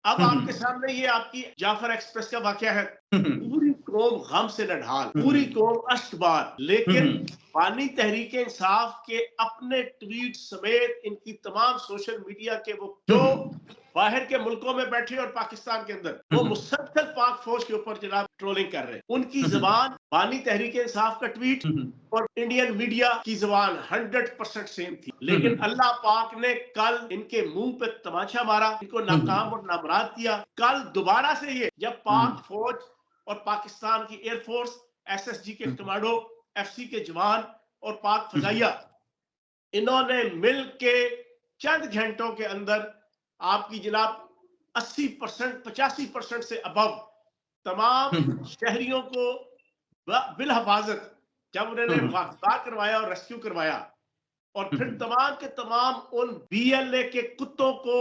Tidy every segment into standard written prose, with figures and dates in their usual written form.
अब आपके सामने ये आपकी जाफर एक्सप्रेस का वाकया है। पूरी कौम गम से नढाल, पूरी कौम अश्कबार, लेकिन बानी तहरीक इंसाफ के अपने ट्वीट समेत इनकी तमाम सोशल मीडिया के वो जो बाहर के मुल्कों में बैठे और पाकिस्तान के अंदर वो मुसलसल पाक फौज के ऊपर जनाब ट्रोलिंग कर रहे हैं। उनकी जबान बानी तहरीक इंसाफ का ट्वीट और इंडियन मीडिया की जबान 100% सेम थी, लेकिन अल्लाह पाक ने कल इनके मुंह पे तमाचा मारा, इनको नाकाम और नामराद किया। कल दोबारा से ये जब पाक फौज और पाकिस्तान की एयरफोर्स, एसएसजी के कमांडो, एफसी के जवान और पाक फजाइया इन्होंने मिल के चंद घंटों के अंदर आपकी जनाब 80% 85% से अबव तमाम शहरियों को बिल हिफाजत जब उन्होंने गिरफ्तार करवाया और रेस्क्यू करवाया, और फिर तमाम के तमाम उन बीएलए के कुत्तों को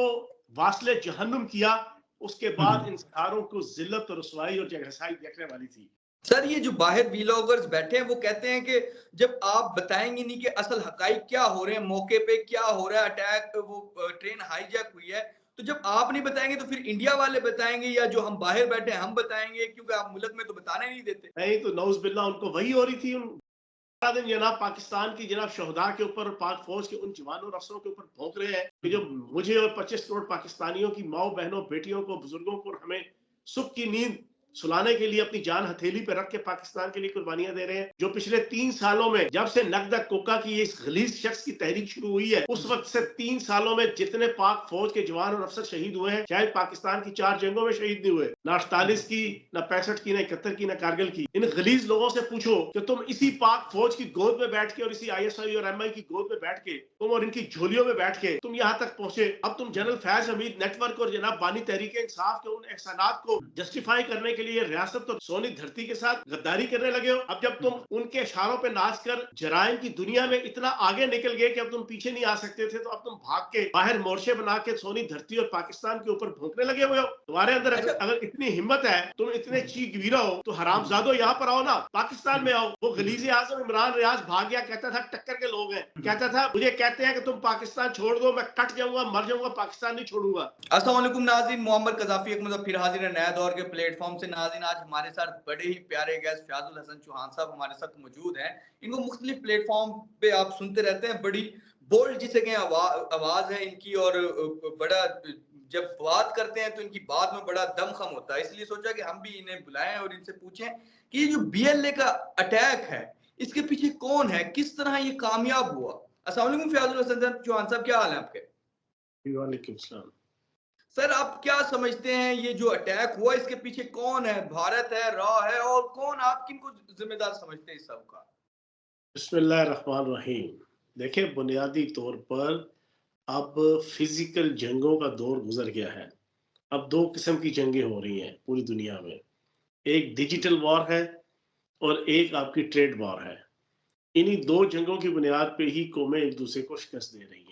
वासले जहन्नुम किया। उसके बाद इन सारों को जिल्लत और रुसवाई और जगहसाई देखने वाली थी। सर, ये जो बाहर व्लॉगर्स बैठे हैं वो कहते हैं कि जब आप बताएंगे नहीं कि असल हकाइक क्या हो रहे हैं, मौके पे क्या हो रहा है, अटैक वो ट्रेन हाईजैक हुई है, तो जब आप नहीं बताएंगे तो फिर इंडिया वाले बताएंगे या जो हम बाहर बैठे हैं हम बताएंगे, क्योंकि आप मुल्क में तो बताने नहीं देते। नहीं तो नौज बिल्ला उनको वही हो रही थी। सारा दिन जनाब पाकिस्तान की जनाब शहदा के ऊपर, पाक फौज के उन जवानों और अफसरों के ऊपर भौंक रहे हैं कि जो मुझे और 25 करोड़ पाकिस्तानियों की माओ बहनों बेटियों को, बुजुर्गों को हमें सुख की नींद सुलाने के लिए अपनी जान हथेली पे रख के पाकिस्तान के लिए कुर्बानियां दे रहे हैं। जो पिछले 3 सालों में जब से नकदा कोका की इस गलीज शख्स की तहरीक शुरू हुई है, उस वक्त से 3 सालों में जितने पाक फौज के जवान और अफसर शहीद हुए हैं, शायद पाकिस्तान की 4 जंगों में शहीद नहीं हुए, ना 48 की, ना 65 की, ना 71 की, ना कारगिल की। इन गलीज लोगों से पूछो कि तुम इसी पाक फौज की गोद में बैठ के और इसी आईएसआई और एमआई की गोद में बैठ के, तुम और इनकी झोलियों में बैठ के तुम यहाँ तक पहुंचे। अब तुम जनरल फैज हमीद नेटवर्क और जनाब बानी तहरीक इंसाफ के उन एहसानात को जस्टिफाई करने के लिए रियासत और सोनी धरती के साथ गद्दारी करने लगे हो। अब जब तुम उनके इशारों पे नाच कर जराइम की दुनिया में इतना आगे निकल गए कि अब तुम पीछे नहीं आ सकते थे, तो अब तुम भाग के बाहर मोर्चे बना के सोनी धरती और पाकिस्तान के ऊपर भौंकने लगे हुए हो। तुम्हारे अंदर अगर इतनी हिम्मत है, तुम इतने चीख वीरा हो, तो हरामजादो यहाँ पर आओ ना, पाकिस्तान में आओ। वो गलीज़े आज़म इमरान रियाज भाग गया, कहता था टक्कर के लोग हैं, कहता था मुझे कहते हैं कि तुम पाकिस्तान छोड़ दो, मैं कट जाऊंगा, मर जाऊंगा, पाकिस्तान नहीं छोड़ूंगा। अस्सलाम वालेकुम नाज़रीन, मोहम्मद कज़ाफ़ी एक मतलब फिर हाजिर है नया दौर के प्लेटफॉर्म से। नाज़रीन, आज हमारे साथ बड़े ही प्यारे गेस्ट फ़याज़ुल हसन चौहान साहब हमारे साथ मौजूद हैं। इनको मुख्तलिफ प्लेटफॉर्म पे आप सुनते रहते हैं, बड़ी बोल्ड जिसे कहें आवाज़ है इनकी, और बड़ा जब बात करते हैं तो इनकी बात में बड़ा दमखम होता है। इसलिए सोचा कि हम भी इन्हें बुलाएं और इनसे पूछें कि ये जो बीएलए का अटैक है, इसके पीछे कौन है, किस तरह ये कामयाब हुआ। अस्सलाम वालेकुम फ़याज़ुल हसन चौहान साहब, क्या हाल है आपके? वालेकुम सलाम। सर, आप क्या समझते हैं ये जो अटैक हुआ इसके पीछे कौन है? भारत है, रॉ है, और कौन, आप किनको जिम्मेदार समझते हैं इस सब का? बिस्मिल्लाहिर्रहमानिर्रहीम। देखिए, बुनियादी तौर पर अब फिजिकल जंगों का दौर गुजर गया है। अब 2 किस्म की जंगें हो रही हैं पूरी दुनिया में। एक डिजिटल वॉर है और एक आपकी ट्रेड वॉर है। इन्हीं 2 जंगों की बुनियाद पे ही कौमें एक दूसरे को शिकस्त दे रही हैं।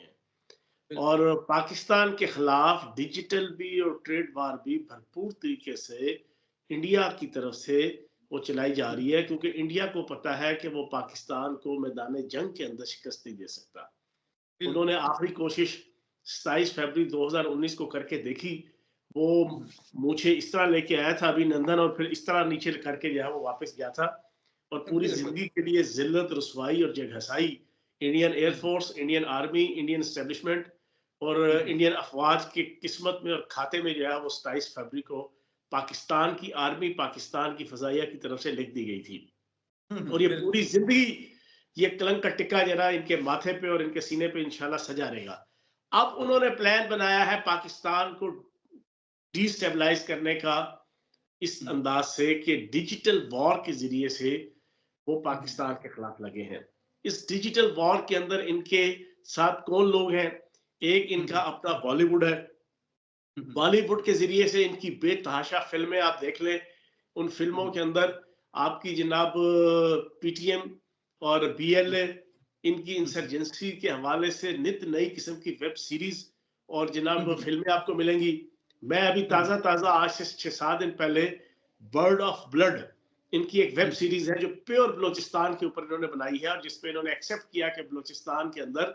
और पाकिस्तान के खिलाफ डिजिटल भी और ट्रेड वार भी भरपूर तरीके से इंडिया की तरफ से वो चलाई जा रही है, क्योंकि इंडिया को पता है कि वो पाकिस्तान को मैदान जंग के अंदर शिकस्त नहीं दे सकता। उन्होंने आखिरी कोशिश 27 फरवरी 2019 को करके देखी। वो मूछें इस तरह लेके आया था अभिनंदन, और फिर इस तरह नीचे करके जो है वो वापस गया था, और पूरी जिंदगी के लिए जिल्लत, रुसवाई और जगहसाई Indian air force, Indian army, Indian establishment और इंडियन अफवाज की किस्मत में और खाते में जो है वो 27 फरवरी को पाकिस्तान की आर्मी, पाकिस्तान की फजाइया की तरफ से लिख दी गई थी। और ये पूरी जिंदगी ये कलंक का टिक्का जरा इनके माथे पे और इनके सीने पे इंशाल्लाह सजा रहेगा। अब उन्होंने प्लान बनाया है पाकिस्तान को डिस्टेबलाइज करने का, इस अंदाज से कि डिजिटल वॉर के जरिए से वो पाकिस्तान के खिलाफ लगे हैं। इस डिजिटल वॉर के अंदर इनके साथ कौन लोग हैं? एक इनका अपना बॉलीवुड है। बॉलीवुड के जरिए से इनकी बेतहाशा फिल्में आप देख लें। उन फिल्मों के अंदर आपकी जनाब पीटीएम और बीएलए, इनकी इंसर्जेंसी के हवाले से नित नई किस्म की वेब सीरीज और जनाब फिल्में आपको मिलेंगी। मैं अभी ताज़ा आज से 6-7 दिन पहले बर्ड ऑफ ब्लड, इनकी एक वेब सीरीज है जो प्योर बलोचिस्तान के ऊपर इन्होंने बनाई है, और जिसपे इन्होंने एक्सेप्ट किया कि बलोचिस्तान के अंदर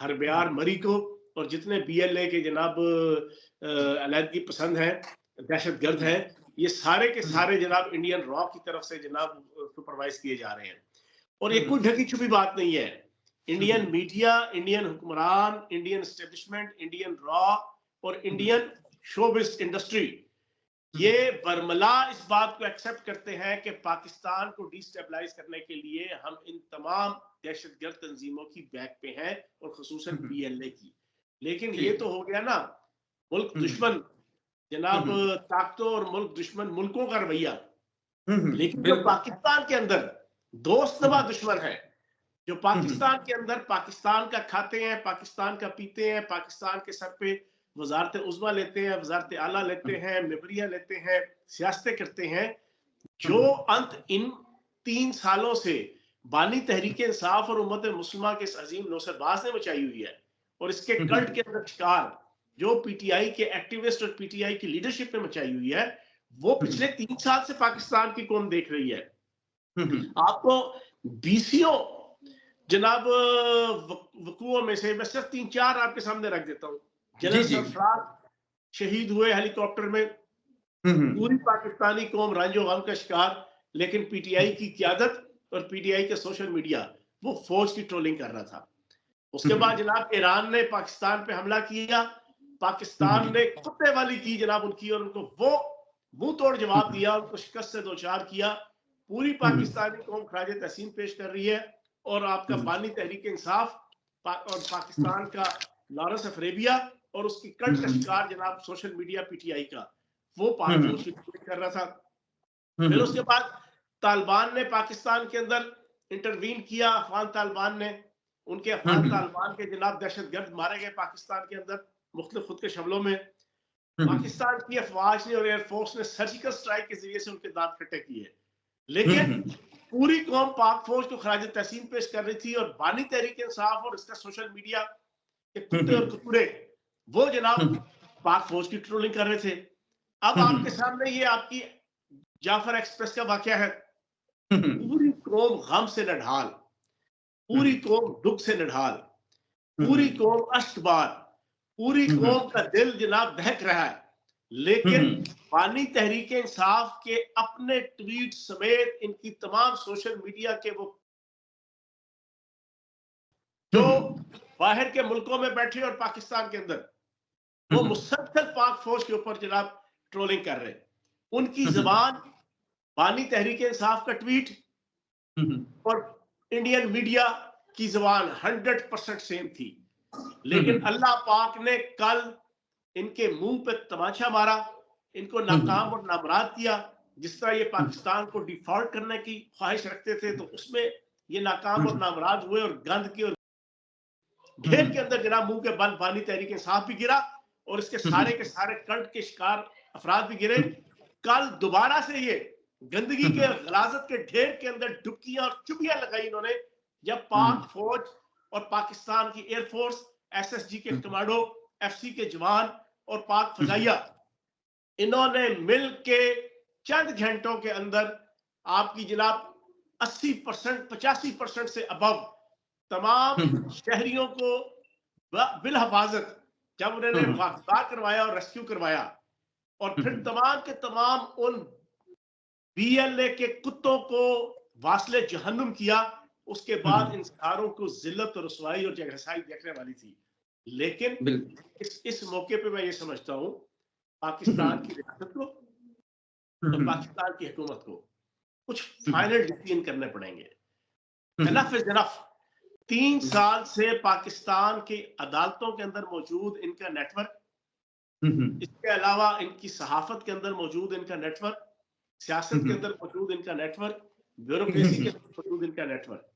हरब्यार मरी को और जितने बीएलए के जनाब अलहदगी पसंद हैं, दहशतगर्द हैं, ये सारे के सारे जनाब इंडियन रॉ की तरफ से जनाब सुपरवाइज किए जा रहे हैं। और ये कोई ढकी छुपी बात नहीं है। इंडियन मीडिया, इंडियन हुक्मरान, इंडियन एस्टेब्लिशमेंट, इंडियन रॉ और इंडियन शोबिस इंडस्ट्री ये बरमला इस बात को एक्सेप्ट करते हैं कि पाकिस्तान को डिस्टेबलाइज करने के लिए हम इन तमाम दहशतगर्द तंजीमों की बैक पे हैं और खसूसन बीएलए की। लेकिन ये तो हो गया ना मुल्क दुश्मन जनाब ताकतों और मुल्क दुश्मन मुल्कों का रवैया। लेकिन जो पाकिस्तान के अंदर दोस्त नवा दुश्मन है, जो पाकिस्तान के अंदर पाकिस्तान का खाते हैं, पाकिस्तान का पीते हैं, पाकिस्तान के सर पे वजारत उज़्मा लेते हैं, वजारत आला लेते हैं, मेबरिया लेते हैं, सियासतें करते हैं, जो अंत इन 3 सालों से बानी तहरीक इंसाफ और उम्मत मुस्लिमा के इस अजीम नौसरबाज ने मचाई हुई है और इसके कल्ट के अंदर शिकार जो पीटीआई के एक्टिविस्ट और पीटीआई की लीडरशिप ने मचाई हुई है, वो पिछले 3 साल से पाकिस्तान की कौम देख रही है। आपको बीसियों जनाब वकूओं में से मैं सिर्फ 3-4 आपके सामने रख देता हूँ। जनरल सरफराज शहीद हुए हेलीकॉप्टर में, पूरी पाकिस्तानी कौम रंजो गम का शिकार, लेकिन पीटीआई की क़यादत और पीटीआई के सोशल मीडिया वो फौज की ट्रोलिंग कर रहा था। उसके बाद जनाब ईरान ने पाकिस्तान पे हमला किया, पाकिस्तान ने कुत्ते वाली की जनाब उनकी और उनको वो मुंह तोड़ जवाब दिया, उनको शिकस्त से दो चार किया। पूरी पाकिस्तानी कौम खराज तहसीन पेश कर रही है और आपका बानी तहरीक इंसाफ और पाकिस्तान का लॉरेंस अफरेबिया और उसकी कल्ट का शिकार जनाब सोशल मीडिया पीटीआई का वो पाक फौज कर रहा था। फिर उसके बाद तालिबान ने पाकिस्तान के अंदर इंटरवीन किया, अफगान तालिबान ने, उनके अफगान तालिबान के जनाब दहशतगर्द मारे गए पाकिस्तान के अंदर मुख्तलिफ खुद के शमलों में। पाकिस्तान की अफवाज ने और एयरफोर्स ने सर्जिकल स्ट्राइक के जरिए से उनके दांत खट्टे किए, लेकिन पूरी कौम पाक फौज को खराज तहसीन पेश कर रही थी और बानी तहरीक इंसाफ और इसका सोशल मीडिया के कुत्ते और कुकुरे वो जनाब पाक फौज की ट्रोलिंग कर रहे थे। अब आपके सामने ये आपकी जाफर एक्सप्रेस का वाकया है। पूरी कौम गम से नढाल, पूरी कौम दुख से नढाल, पूरी कौम अश्कबार, पूरी कौम का दिल जनाब दहक रहा है, लेकिन बानी तहरीक इंसाफ के अपने ट्वीट समेत इनकी तमाम सोशल मीडिया के वो जो बाहर के मुल्कों में बैठे और पाकिस्तान के अंदर वो मुसलसल पाक फौज के ऊपर जनाब ट्रोलिंग कर रहे हैं। उनकी जबान बानी तहरीक इंसाफ का ट्वीट और इंडियन मीडिया की जबान 100% सेम थी, लेकिन अल्लाह पाक ने कल इनके मुंह पे तमाचा मारा, इनको नाकाम और नामराद किया। जिस तरह ये पाकिस्तान को डिफॉल्ट करने की ख्वाहिश रखते थे, तो उसमें ये नाकाम और नामराद हुए और गंद के और ढेर के अंदर गिरा, मुंह के बल बानी तहरीक इंसाफ भी गिरा और इसके सारे के सारे कल्ट के शिकार अफराद भी गिरे। कल दोबारा से ये गंदगी के गलाजत के ढेर के अंदर डुबकियां और चुबियां लगाई इन्होंने, जब पाक फौज और पाकिस्तान की एयरफोर्स, एसएसजी के कमांडो, एफसी के जवान और पाक फजाइया इन्होंने मिल के चंद घंटों के अंदर आपकी जनाब 80% 85% से अबव तमाम शहरियों को बिल हिफाजत जब उन्होंने गिरफ्तार करवाया और रेस्क्यू करवाया और फिर तमाम के तमाम उन बीएलए के कुत्तों को वासले जहन्नुम किया, उसके बाद इन सारों को जिल्लत और रसवाई और जगहसाई देखने वाली थी। लेकिन इस मौके पे मैं ये समझता हूं पाकिस्तान की रियासत को और पाकिस्तान की हुकूमत को कुछ फाइनल डिसीजन करने पड़ेंगे। Enough is enough. 3 साल से पाकिस्तान की अदालतों के अंदर मौजूद इनका नेटवर्क, इसके अलावा इनकी सहाफत के अंदर मौजूद इनका नेटवर्क, सियासत के अंदर मौजूद इनका नेटवर्क, ब्यूरोक्रेसी के अंदर मौजूद इनका नेटवर्क,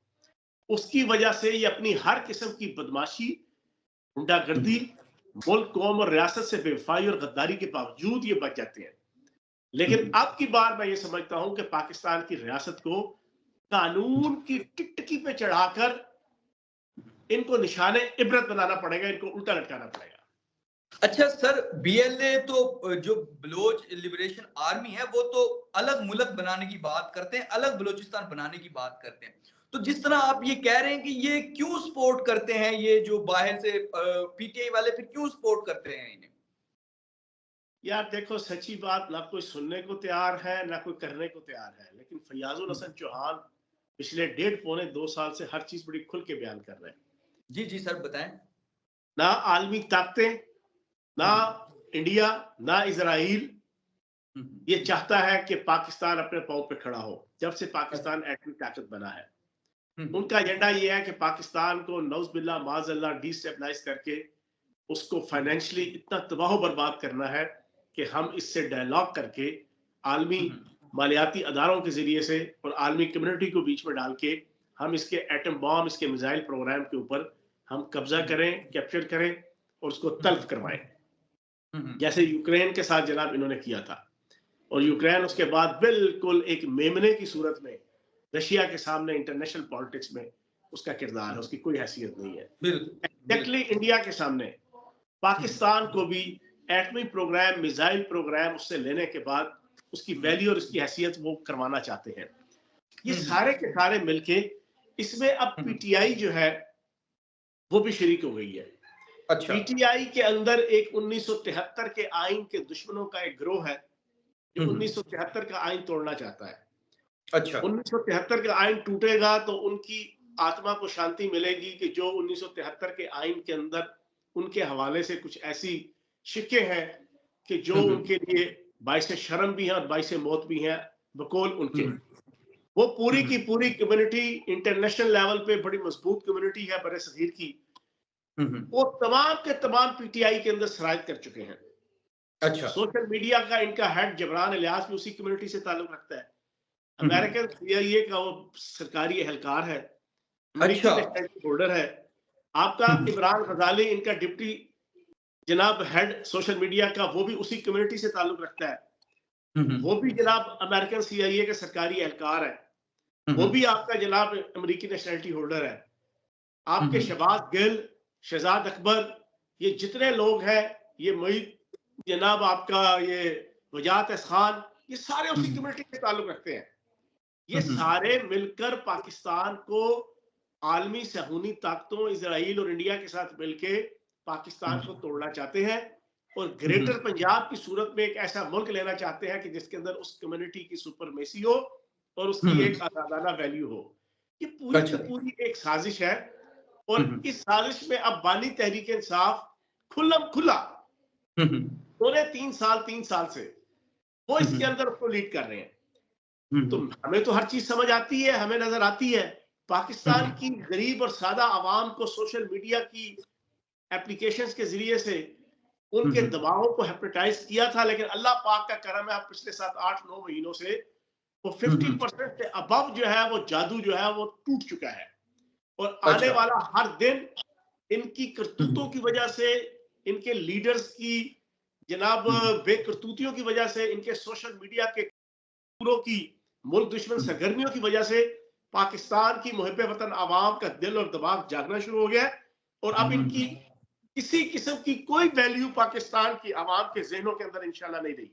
उसकी वजह से ये अपनी हर किस्म की बदमाशी, गुंडागर्दी, मुल्क कौम और रियासत से बेवफाई और गद्दारी के बावजूद ये बच जाते हैं। लेकिन अब की बार मैं ये समझता हूं कि पाकिस्तान की रियासत को कानून की टिकटकी पे चढ़ाकर इनको निशाने इबरत बनाना पड़ेगा, इनको उल्टा लटकाना पड़ेगा। अच्छा सर, बीएलए तो जो बलोच लिबरेशन आर्मी है वो तो अलग मुल्क बनाने की बात करते हैं, अलग बलोचिस्तान बनाने की बात करते हैं। तो जिस तरह आप ये कह रहे हैं कि ये क्यों सपोर्ट करते हैं, ये जो बाहर से पीटीआई वाले फिर क्यों सपोर्ट करते हैं इन्हें? यार देखो, सच्ची बात, ना कोई सुनने को तैयार है ना कोई करने को तैयार है, लेकिन फयाजुल हुँ। हसन चौहान पिछले डेढ़ पौने 2 साल से हर चीज बड़ी खुल के बयान कर रहे हैं। जी, जी सर बताएँ। ना आलमी ताकतें, ना हुँ, हुँ। इंडिया, ना इसराइल हुँ, हुँ। ये चाहता है कि पाकिस्तान अपने पाँव पे खड़ा हो, जब से अच्छा। पाकिस्तान एटमी ताकत बना है। हुँ, हुँ। उनका एजेंडा ये है कि पाकिस्तान को नौज़ुबिल्लाह माज़अल्लाह डिस्टेबलाइज़ करके उसको हुँ, हुँ। फाइनेंशियली इतना तबाह बर्बाद करना है कि हम इससे डायलॉग करके आलमी हुँ, हुँ। मालियाती अदारों के ज़रिए से और आलमी कम्युनिटी को बीच में डाल के हम इसके एटम बॉम्ब, इसके मिसाइल प्रोग्राम के ऊपर हम कब्जा हुँ, हुँ। करें, कैप्चर करें और उसको हुँ, तल्फ हुँ। करवाएं, हुँ, हुँ। जैसे यूक्रेन के साथ जनाब इन्होंने किया था। और यूक्रेन उसके बाद बिल्कुल एक मेमने की सूरत में रशिया के सामने इंटरनेशनल पॉलिटिक्स में उसका किरदार है, हुँ। उसकी कोई हैसियत नहीं है। बिल्कुल, एग्जैक्टली बिल्कुल। इंडिया के सामने हुँ, हुँ। पाकिस्तान को भी एटमी प्रोग्राम, मिसाइल प्रोग्राम उससे लेने के बाद उसकी हुँ, वैल्यू और हुँ। उसकी हैसियत वो करवाना चाहते हैं। ये हुँ, हुँ। सारे के सारे मिलके इसमें अब हुँ, हुँ। पीटीआई जो है वो भी शरीक हो गई है। अच्छा। पीटीआई के अंदर एक 1973 के आइन के दुश्मनों का एक गिरोह है जो हुँ, हुँ। 1973 का आइन तोड़ना चाहता है। अच्छा। 1973 का आइन टूटेगा तो उनकी आत्मा को शांति मिलेगी कि जो 1973 के आइन के अंदर उनके हवाले से कुछ ऐसी शिक्के हैं कि जो हुँ, हुँ। उनके लिए बाइस शर्म भी हैं और बाइस मौत भी हैं, बकौल हुँ, उनके। हुँ। वो हुँ, पूरी की हुँ। पूरी कम्युनिटी इंटरनेशनल लेवल पे बड़ी मजबूत कम्युनिटी है बड़े सगीर की। हुँ, हुँ। वो तमाम के तमाम पीटीआई के अंदर शरायत कर चुके हैं। अच्छा। सोशल मीडिया का इनका हेड जबरान इलियास भी उसी कम्युनिटी से ताल्लुक रखता है। हुँ, हुँ। अमेरिकन सीआईए का वो सरकारी एहलकार है, अमेरिकी अच्छा। नेशनलिटी होल्डर है। आपका हुँ, हुँ। इमरान गजाली इनका डिप्टी जनाब हेड सोशल मीडिया का, वो भी उसी कम्युनिटी से ताल्लुक रखता है। हुँ, हुँ। वो भी जनाब अमेरिकन सीआईए के सरकारी एहलकार है। हुँ, वो हुँ। भी आपका जनाब अमेरिकी नेशनलिटी होल्डर है। हुँ, आपके हुँ। शहबाज गिल, शहजाद अकबर, ये जितने लोग हैं, ये मुईद जनाब आपका ये वजात खान, ये सारे हुँ, उसी हुँ। कम्युनिटी से ताल्लुक रखते हैं। ये हुँ, हुँ। सारे मिलकर पाकिस्तान को आलमी सहूनी ताकतों इसराइल और इंडिया के साथ मिलके हुँ, पाकिस्तान को हुँ। तोड़ना चाहते हैं और हुँ, हुँ। ग्रेटर पंजाब की सूरत में एक ऐसा मुल्क लेना चाहते हैं कि जिसके अंदर उस कम्युनिटी की सुपरमेसी हो और हुँ, उसकी एक हुँ। आजादाना वैल्यू हो। ये पूरी की अच्छा। पूरी एक साजिश है हुँ, और हुँ। इस साजिश में अब बानी तहरीक इंसाफ खुल्लम खुला हुँ, हुँ। पूरे 3 साल से वो हुँ, इसके हुँ। अंदर उसको लीड कर रहे हैं। हुँ, तो हुँ। हमें तो हर चीज समझ आती है, हमें नजर आती है। हुँ, पाकिस्तान की हुँ। गरीब और सादा आवाम को सोशल मीडिया की एप्लीकेशंस के जरिए से हुँ, उनके हुँ। दबावों को हेप्रेटाइज किया था, लेकिन अल्लाह पाक का करम है, अब पिछले 7 8 9 महीनों से वो हुँ, 50% हुँ। से अबव जो है वो जादू जो है वो टूट चुका है। और आने अच्छा। वाला हर दिन इनकी हुँ, करतूतों की हुँ। वजह से, इनके लीडर्स की जनाब हुँ, हुँ। बेकरतूतियों की वजह से, इनके सोशल मीडिया के पूरों की मुल्क दुश्मन हुँ, सरगर्मियों की वजह से पाकिस्तान की मुहिब वतन आवाम का दिल और दिमाग जागना शुरू हो गया है और अब हुँ, इनकी हुँ। किसी किस्म की कोई वैल्यू पाकिस्तान की आवाम के जहनों के अंदर इंशाल्लाह नहीं रही।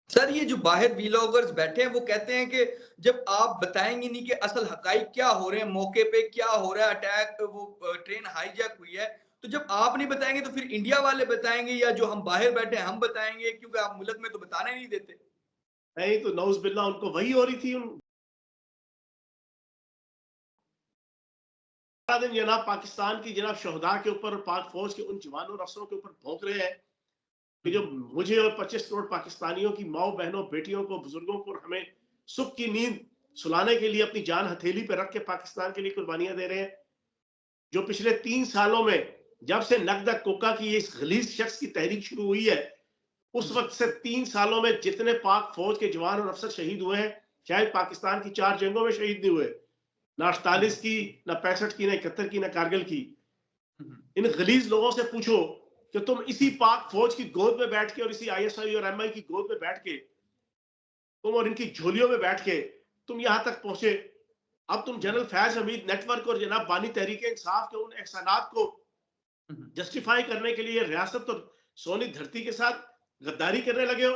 सर ये जो बाहर व्लॉगर्स बैठे हैं वो कहते हैं कि जब आप बताएँगे नहीं कि असल हक़ाइक़ क्या हो रहे हैं, मौके पे क्या हो रहा है, अटैक वो ट्रेन हाईजैक हुई है, तो जब आप नहीं बताएँगे तो फिर इंडिया वाले बताएँगे या जो हम बाहर बैठे हैं हम बताएँगे क्योंकि आप मुल्क में तो बताने नहीं देते। नहीं तो नौज बिल्ला उनको वही हो रही थी। सारा दिन जनाब पाकिस्तान की जनाब शहदा के ऊपर और पाक फौज के उन जवानों और अफसरों के ऊपर भौंक रहे हैं कि हुँ, जो हुँ। मुझे और 25 करोड़ पाकिस्तानियों की माओ बहनों बेटियों को बुजुर्गों को और हमें सुख की नींद सुलाने के लिए अपनी जान हथेली पर रख के पाकिस्तान के लिए कुर्बानियां दे रहे हैं। जो पिछले 3 सालों में जब से नकद कोका की इस गलीज शख्स की तहरीक शुरू हुई है, हुँ, उस वक्त से 3 सालों में जितने पाक फौज के जवान और अफसर शहीद हुए हैं, शायद पाकिस्तान की 4 जंगों में शहीद नहीं हुए, ना हुँ, 48 हुँ। की, ना 65 की, ना 71 की, ना कारगिल की। हुँ, हुँ। इन गलीज लोगों से पूछो कि तुम इसी हुँ, पाक फौज की गोद में बैठ के और इसी आईएसआई और एमआई की गोद में बैठ के, तुम और इनकी झोलियों में बैठ के तुम यहां तक पहुंचे। अब तुम हुँ, जनरल फैज हमीद नेटवर्क और जनाब बानी तहरीक इंसाफ के उन एहसानात को हुँ, हुँ। जस्टिफाई करने के लिए रियासत और सोनी धरती के साथ गद्दारी करने लगे हो।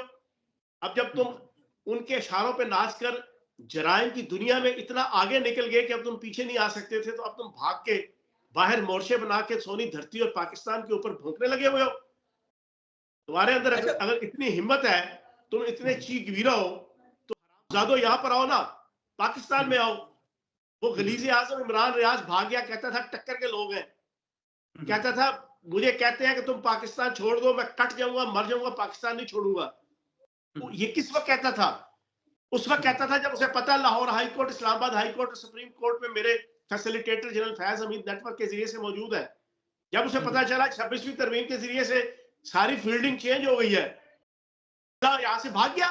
अब जब हुँ, तुम उनके इशारों पे नाच कर जराइम की दुनिया में इतना आगे निकल गए कि अब तुम पीछे नहीं आ सकते थे, तो अब तुम भाग के बाहर मोर्चे बना के सोनी धरती और पाकिस्तान के ऊपर भोंकने लगे हुए हो। तुम्हारे अंदर अच्छा। अगर इतनी हिम्मत है, तुम इतने हम्म, चीख वीरा हो, तो जादो यहाँ पर आओ ना, पाकिस्तान हम्म, में आओ। वो हम्म, गलीज़े आज़म इमरान रियाज भाग गया, कहता था टक्कर के लोग हैं। हम्म, कहता था मुझे कहते हैं कि तुम पाकिस्तान छोड़ दो, मैं कट जाऊँगा, मर जाऊँगा, पाकिस्तान नहीं छोड़ूँगा। तो हम्म, ये किस वक़्त कहता था? उस वक़्त कहता था जब उसे पता Lahore high court, Islamabad high court और सुप्रीम कोर्ट में मेरे फैसिलिटेटर जनरल फैज़ हमीद नेटवर्क के ज़रिए से मौजूद है। जब उसे हम्म, पता चला 26वीं तरमीम के ज़रिए से सारी फील्डिंग चेंज हो गई है, यहाँ से भाग गया।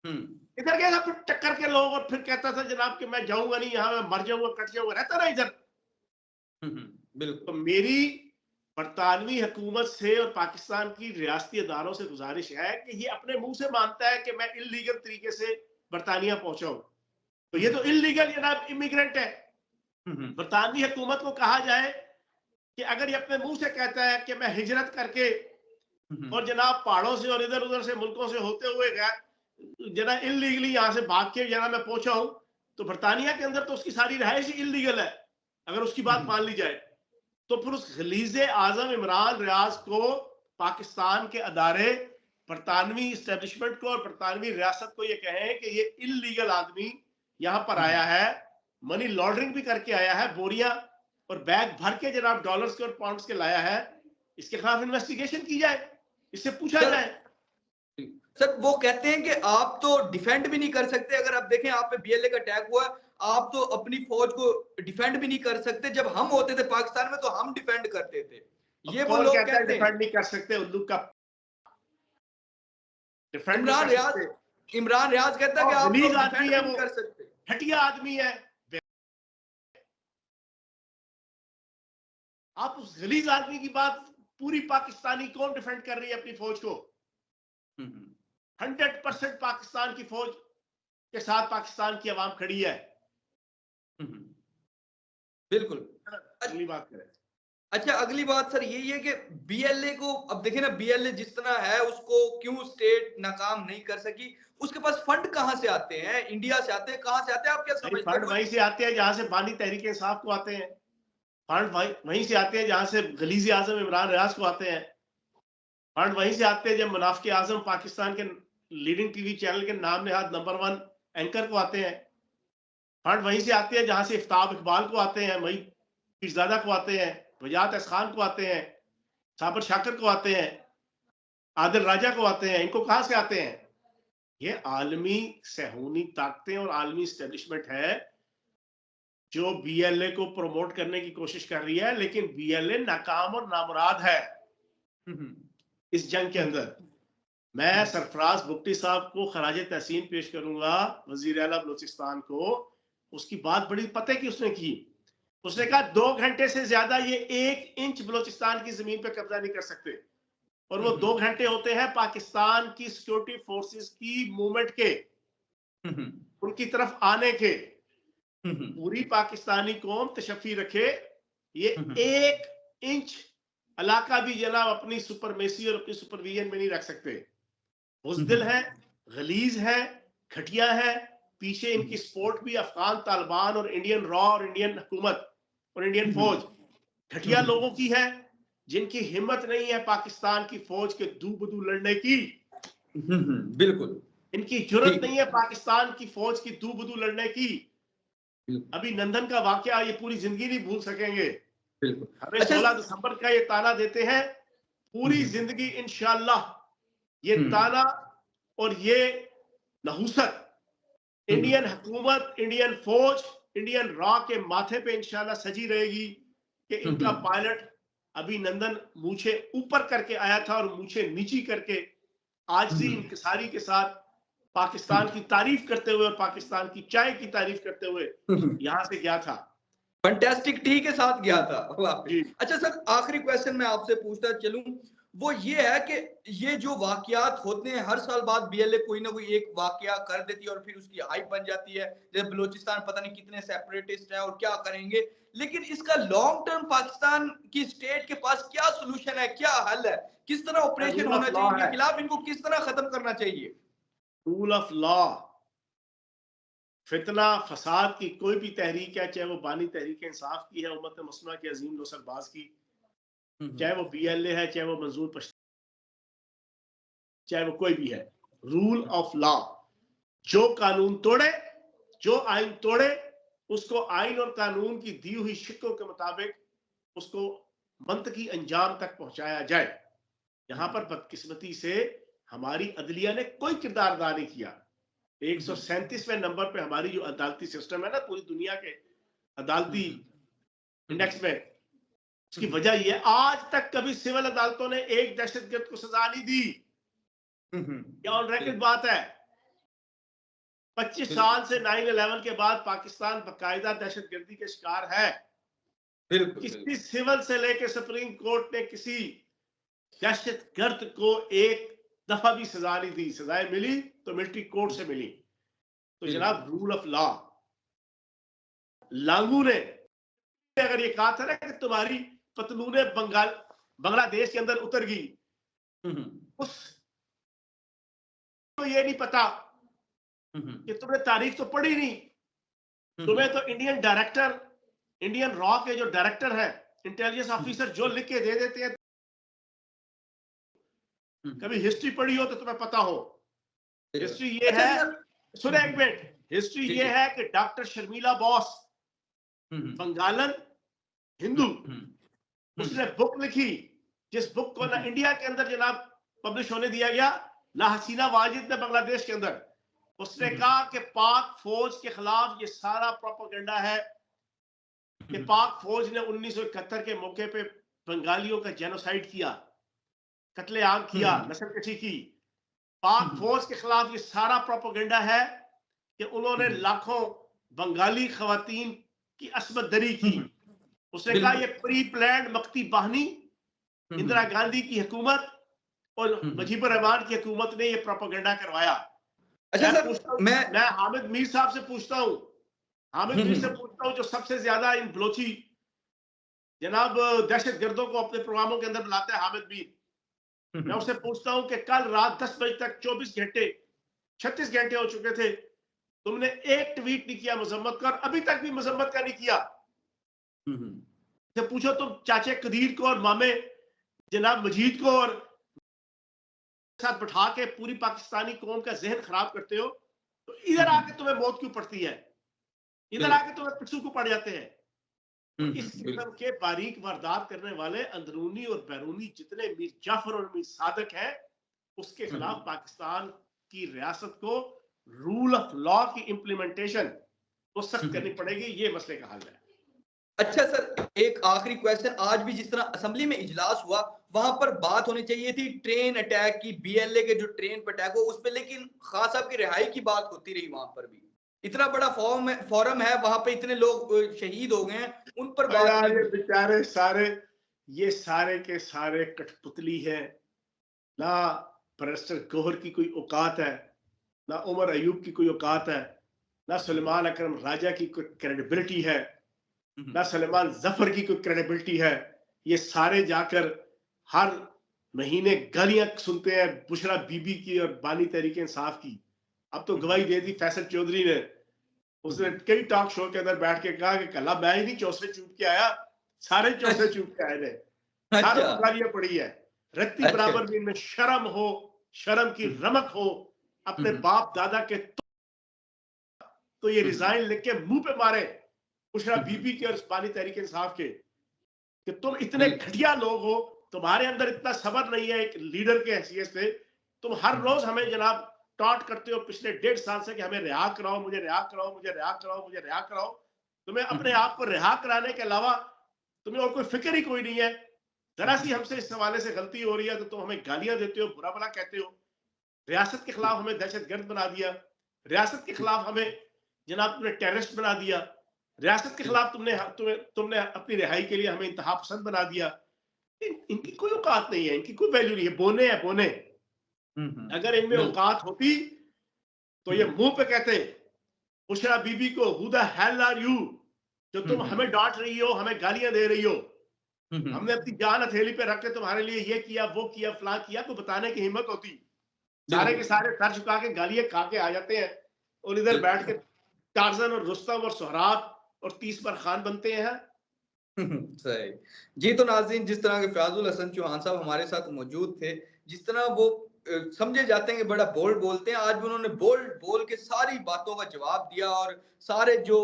हम्म, इधर गया था फिर टक्कर के लोग, और फिर कहता था जनाब कि मैं जाऊँगा नहीं, यहाँ मैं मर जाऊँगा, कट जाऊँगा, रहता रहा इधर। तो बिल्कुल। मेरी बरतानवी हुकूमत से और पाकिस्तान की रियासती अदारों से गुजारिश है कि ये अपने मुंह से मानता है कि मैं इलीगल तरीके से बरतानिया पहुंचा हूं, तो ये तो इलीगल जनाब इमिग्रेंट है। हम्म, बरतानवी हुकूमत को कहा जाए कि अगर ये अपने मुंह से कहता है कि मैं हिजरत करके हम्म, और जनाब पहाड़ों से और इधर उधर से मुल्कों से होते हुए गया, जना इलीगली यहाँ से भाग के जना मैं पहुंचा हूं, तो बरतानिया के अंदर तो उसकी सारी रहायश ही इलीगल है, अगर उसकी बात मान ली जाए। तो फिर उस खलीजे आजम इमरान रियाज को पाकिस्तान के अदारे, बरतानवी इस्टेब्लिशमेंट को और बरतानवी रियासत को ये कहें कि ये इलीगल आदमी यहाँ पर आया है, मनी लॉन्ड्रिंग भी करके आया है, बोरियां और बैग भर के जनाब डॉलर्स के और पाउंड्स के लाया है, इसके खिलाफ इन्वेस्टिगेशन की जाए, इससे पूछा सर जाए। सर वो कहते हैं कि आप तो डिफेंड भी नहीं कर सकते। अगर आप देखें, आप पे बीएलए का अटैक हुआ, आप तो अपनी फौज को डिफेंड भी नहीं कर सकते। जब हम होते थे पाकिस्तान में तो हम डिफेंड करते थे, अब ये वो कौन लोग कहता है कहते हैं। डिफेंड नहीं कर सकते? उल्लू का डिफेंड नहीं इमरान कर सकते। रियाज इमरान रियाज कहता है कि और आप तो गलीज अब आदमी डिफेंड है भी नहीं वो, कर सकते। घटिया आदमी है। आप उस गलीज आदमी की बात, पूरी पाकिस्तानी कौन डिफेंड कर रही है अपनी फौज को? हम्म, 100% पाकिस्तान की फौज के साथ पाकिस्तान की आवाम खड़ी है। हम्म, बिल्कुल। अगली बात करें। अच्छा, अगली बात सर यही है कि बीएलए को अब देखें ना, बीएलए जिस तरह है उसको क्यों स्टेट नाकाम नहीं कर सकी? उसके पास फंड कहाँ से आते हैं? इंडिया से आते हैं? कहाँ से आते हैं? आप क्या भाई समझते हैं फंड कोई? वहीं से आते हैं जहां से बानी तहरीक इंसाफ को आते हैं। फंड वहीं से आते हैं जहां से गलीज आजम इमरान रियाज को आते हैं। फंड वहीं से आते हैं जब मुनाफिक आजम पाकिस्तान के लीडिंग टीवी चैनल के नाम नहाद नंबर 1 एंकर को आते हैं। फंड वहीं से आते हैं जहां से इफ्ताब इकबाल को आते हैं, वही पीरजादा को आते हैं, वजात एस खान को आते हैं, साबर शाकर को आते हैं, आदिल राजा को आते हैं। इनको कहां से आते हैं? ये आलमी सहूनी ताकतें और आलमी स्टैब्लिशमेंट है जो बीएलए को प्रमोट करने की कोशिश कर रही है, लेकिन बीएलए नाकाम और नामुराद है हम्म, इस जंग के अंदर। मैं सरफराज बुगटी साहब को खराज तहसीन पेश करूंगा, वजीर आला बलूचिस्तान को। उसकी बात बड़ी पते की उसने की। उसने कहा 2 घंटे से ज्यादा ये 1 इंच बलूचिस्तान की जमीन पे कब्जा नहीं कर सकते, और वो 2 घंटे होते हैं पाकिस्तान की सिक्योरिटी फोर्सेस की मूवमेंट के, उनकी तरफ आने के। पूरी पाकिस्तानी कौम तशफ़ी रखे, ये 1 इंच इलाका भी जनाब अपनी सुपरमेसी और अपनी सुपरविजन में नहीं रख सकते। बुजदिल है, गलीज है, घटिया है। पीछे इनकी सपोर्ट भी अफगान तालिबान और इंडियन रॉ और इंडियन हुकूमत और इंडियन फौज, घटिया लोगों की है, जिनकी हिम्मत नहीं है पाकिस्तान की फौज के दू बदू लड़ने की। बिल्कुल इनकी जरूरत ठीक है। नहीं है पाकिस्तान की फौज की दू बदू लड़ने की। बिल्कुल अभी नंदन का वाकया ये पूरी जिंदगी नहीं भूल सकेंगे। बिल्कुल। हमें अच्छा। 16 दिसंबर का ये ताना देते हैं, पूरी जिंदगी इंशाल्लाह ये ताना और ये नहुसत इंडियन हुकूमत, इंडियन फौज, इंडियन रॉ के माथे पे इंशाल्लाह सजी रहेगी कि इनका पायलट अभिनंदन मूछे ऊपर करके आया था और मूछे नीची करके आजिज़ी इंकिसारी के साथ पाकिस्तान की तारीफ करते हुए और पाकिस्तान की चाय की तारीफ करते हुए यहां से गया था। फंटास्टिक टी के साथ गया था वापस। जी। अच्छा सर, आखिरी क्वेश्चन मैं आपसे पूछता चलूं, वो ये है कि ये जो वाकयात होते हैं हर साल बाद बीएलए कोई ना कोई एक वाकया कर देती है और फिर उसकी हाइप बन जाती है, जैसे बलूचिस्तान पता नहीं कितने सेपरेटिस्ट हैं और क्या करेंगे। लेकिन इसका लॉन्ग टर्म पाकिस्तान की स्टेट के पास क्या सोल्यूशन है, क्या हल है? किस तरह ऑपरेशन रूल ऑफ होना लॉ चाहिए इनके है, खिलाफ? इनको किस तरह खत्म करना चाहिए? Rule of law. फितना फसाद की कोई भी तहरीक है, चाहे वो बानी तहरीक इंसाफ की है, उम्मत मुस्लिमा के अजीम लोसरबाज की, चाहे वो BLA है, चाहे वो मंजूर पश्तो, चाहे वो कोई भी है, रूल ऑफ लॉ, जो कानून तोड़े, जो आइन तोड़े, उसको आइन और कानून की दी हुई शिकों के मुताबिक उसको मंतकी अंजाम तक पहुंचाया जाए। यहां पर बदकिस्मती से हमारी अदलिया ने कोई किरदार अदा नहीं किया। 137वें नंबर पे हमारी जो अदालती सिस्टम है ना पूरी दुनिया के अदालती इंडेक्स में, उसकी वजह यह है आज तक कभी सिविल अदालतों ने एक दहशतगर्द को सजा नहीं दी। क्या ऑन रिकॉर्ड बात है। 25 साल से 9/11 के बाद पाकिस्तान बाकायदा दहशतगर्दी के शिकार है। किसी सिविल से लेकर सुप्रीम कोर्ट ने किसी दहशतगर्द को एक दफा भी सजा नहीं दी। सजाएं मिली तो मिलिट्री कोर्ट से मिली। तो जनाब रूल ऑफ लॉ, लांगू ने अगर ये कहा था ना कि तुम्हारी पतलूने बांग्लादेश के अंदर उतर गई, उस तो ये नहीं पता कि तुमने तारीख तो पढ़ी नहीं। तुम्हें तो इंडियन डायरेक्टर, इंडियन रॉ के जो डायरेक्टर है, इंटेलिजेंस ऑफिसर जो लिख के दे देते हैं, कभी हिस्ट्री पढ़ी हो तो तुम्हें पता हो। हिस्ट्री ये है, सुने एक मिनट, हिस्ट्री ये है कि डॉक्टर शर्मिला बॉस बंगालन हिंदू, उसने बुक लिखी, जिस बुक को ना इंडिया के अंदर जनाब पब्लिश होने दिया गया, ना हसीना वाजिद ने बांग्लादेश के अंदर। उसने कहा कि पाक फौज के खिलाफ ये सारा प्रोपेगेंडा है कि पाक फौज ने 1971 के मौके पे बंगालियों का जेनोसाइड किया, कत्लेआम किया, नस्लकशी की। पाक फौज के खिलाफ ये सारा प्रोपेगेंडा है कि उन्होंने लाखों बंगाली खवातीन की असमत दरी की। उसने कहा ये प्री प्लान्ड मक्ती बाहनी, इंदिरा गांधी की हुकूमत और मुजीबुर रहमान की हुकूमत ने ये प्रोपेगेंडा करवाया। अच्छा सर, मैं हामिद मीर साहब से पूछता हूँ, हामिद मीर से पूछता हूँ जो सबसे ज्यादा इन बलोची जनाब दहशतगर्दों को अपने प्रोग्रामों के अंदर बुलाते हैं, हामिद मीर। मैं उससे पूछता हूँ कि कल रात 10 बजे तक 24 घंटे 36 घंटे हो चुके थे, तुमने एक ट्वीट नहीं किया मजम्मत का, और अभी तक भी मजम्मत का नहीं किया। से पूछो तुम चाचे कदीर को और मामे जनाब मजीद को और साथ बिठा के पूरी पाकिस्तानी कौम का जहन खराब करते हो, तो इधर आके तुम्हें मौत क्यों पड़ती है, इधर आके तुम्हें पिट्ठू को पड़ जाते हैं। तो इस किस्म के बारीक वारदात करने वाले अंदरूनी और बैरूनी जितने मीर जाफर और मीर सादक है, उसके खिलाफ पाकिस्तान की रियासत को रूल ऑफ लॉ की इंप्लीमेंटेशन तो सख्त करनी पड़ेगी। ये मसले का हल है। अच्छा सर, एक आखिरी क्वेश्चन, आज भी जिस तरह असेंबली में इजलास हुआ वहां पर बात होनी चाहिए थी ट्रेन अटैक की, BLA के जो ट्रेन पर अटैक हो उस पर, लेकिन खान साहब की रिहाई की बात होती रही। वहां पर भी इतना बड़ा फोरम है, वहां पे इतने लोग शहीद हो गए हैं, उन पर बात यार नहीं ये हुई। बेचारे सारे, ये सारे के सारे कठपुतली है। ना बैरिस्टर गौहर की कोई औकात है, ना उमर अयूब की कोई औकात है, ना सलमान अकरम राजा की कोई क्रेडिबिलिटी है, ना सलमान जफर की कोई क्रेडिबिलिटी है। ये सारे जाकर हर महीने गालियां सुनते हैं बुशरा बीबी की और बानी तहरीक इंसाफ की। अब तो गवाही दे दी फैसल चौधरी ने, उसने कई टॉक शो के अंदर बैठ के कहा कि कल मैं ही नहीं चौसे चूट के आया, सारे चौसे चूट के आए ने, सारों को गालियां पड़ी है। रत्ती बराबर भी इनमें शर्म हो, शर्म की रमक हो, अपने बाप दादा के तो ये रिजाइन लिख के मुंह पे मारे बुशरा बीबी के और बानी तहरीक इंसाफ के कि तुम इतने घटिया लोग हो, तुम्हारे अंदर इतना सब्र नहीं है एक लीडर के हैसियत से। तुम हर रोज हमें जनाब टॉन्ट करते हो पिछले 1.5 साल से कि हमें रिहा कराओ, मुझे रिहा कराओ, मुझे रिहा कराओ, मुझे रिहा कराओ। तुम्हें अपने आप को रिहा कराने के अलावा तुम्हें और कोई फिक्र ही कोई नहीं है। जरा सी हमसे इस हवाले से गलती हो रही है तो तुम हमें गालियां देते हो, बुरा भला कहते हो। रियासत के खिलाफ हमें दहशतगर्द बना दिया, रियासत के खिलाफ हमें जनाब तुमने टेररिस्ट बना दिया, रियासत के खिलाफ तुमने तुमने तुमने अपनी रिहाई के लिए हमें इंतहा पसंद बना दिया। इनकी कोई औकात नहीं है, इनकी कोई वैल्यू नहीं है, बोने है बोने। अगर इनमें औकात होती तो ये मुंह पे कहते बुशरा बीबी को, who the hell are you, जो तुम हमें डांट रही हो, हमें गालियां दे रही हो। हमने अपनी जान हथेली पे रख के तुम्हारे लिए ये किया वो किया फला किया, को बताने की हिम्मत होती, सारे के सारे सर झुका के गालियां खा के आ जाते हैं और इधर बैठ के टार्ज़न और रुस्तम और सोहराब और 30 पर खान बनते हैं। सही। जी, तो नाज़रीन, जिस तरह के फ़याज़ुल हसन चौहान साहब हमारे साथ मौजूद थे, जिस तरह वो समझे जाते हैं कि बड़ा बोल्ड बोलते हैं, आज भी उन्होंने बोल्ड बोल के सारी बातों का जवाब दिया और सारे जो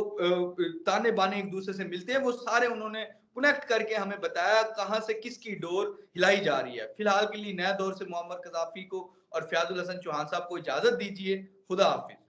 ताने-बाने एक-दूसरे से मिलते हैं, वो सारे उन्होंने कनेक्ट करके हमें बताया कहाँ से किसकी डोर हिलाई जा रही है। फिलहाल के लिए नया दौर से मोहम्मद कज़ाफ़ी को और फ़याज़ुल हसन चौहान साहब को इजाज़त दीजिए। खुदा हाफ़िज़।